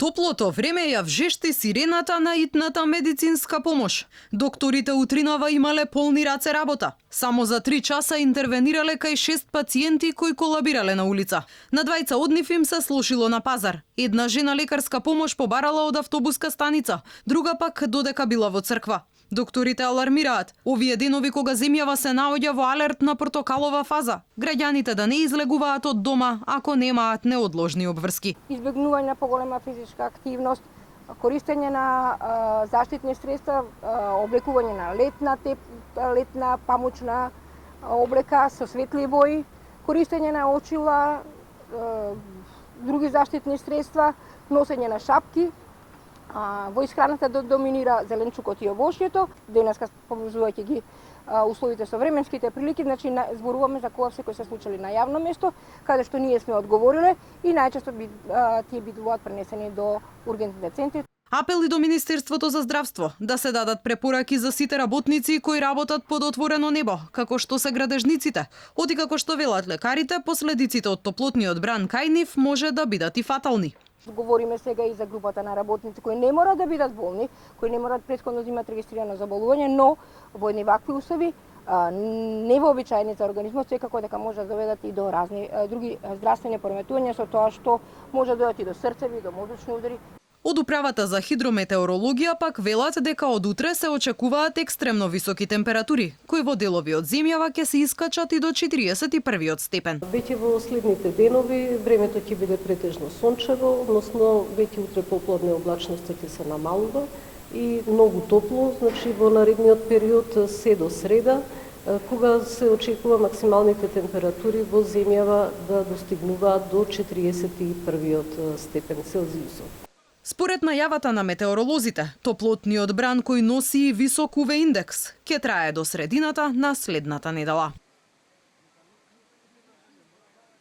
Топлото време ја вжешти сирената на итната медицинска помош. Докторите утринава имале полни раце работа. Само за 3 часа интервенирале кај 6 пациенти кои колабирале на улица. На двајца од нив им се слошило на пазар. Една жена лекарска помош побарала од автобуска станица, друга пак додека била во црква. Докторите алармираат, овие денови кога земјава се наоѓа во алерт на портокалова фаза, граѓаните да не излегуваат од дома ако немаат неодложни обврски. Избегнување на поголема физичка активност, користење на заштитни средства, облекување на летна памучна облека со светли бои, користење на очила, други заштитни средства, носење на шапки. Во исхраната доминира зеленчукот и овошјето. Денеска поврзувајќи ги условите со временските прилики, значи зборуваме за колапси кои се случили на јавно место, каде што ние сме одговориле и најчесто тие бидуваат пренесени до ургентните центри. Апели до Министерството за здравство да се дадат препораки за сите работници кои работат под отворено небо, како што се градежниците. Оти како што велат лекарите, последиците од топлотниот бран кај нив може да бидат и фатални. Говориме сега и за групата на работници кои не мора да бидат болни, кои не мора претходно да имат регистрирано заболување, но во едни вакви услови невообичаени за организмот, секако дека може да доведат и до разни други здравствени пореметувања, со тоа што може да доведат и до срцеви, до мозочни удари. Од управата за хидрометеорологија пак велат дека од утре се очекуваат екстремно високи температури, кои во делови од земјава ќе се искачат и до 41 степен. Веќе во следните денови времето ќе биде претежно сончево, односно веќе утре поплодне облачноста ќе се намалува и многу топло, значи во наредниот период се до среда, кога се очекува максималните температури во земјава да достигнуваат до 41 степен Целзиусов. Според најавата на метеоролозите, топлотниот бран кој носи висок УВ индекс ќе трае до средината на следната недела.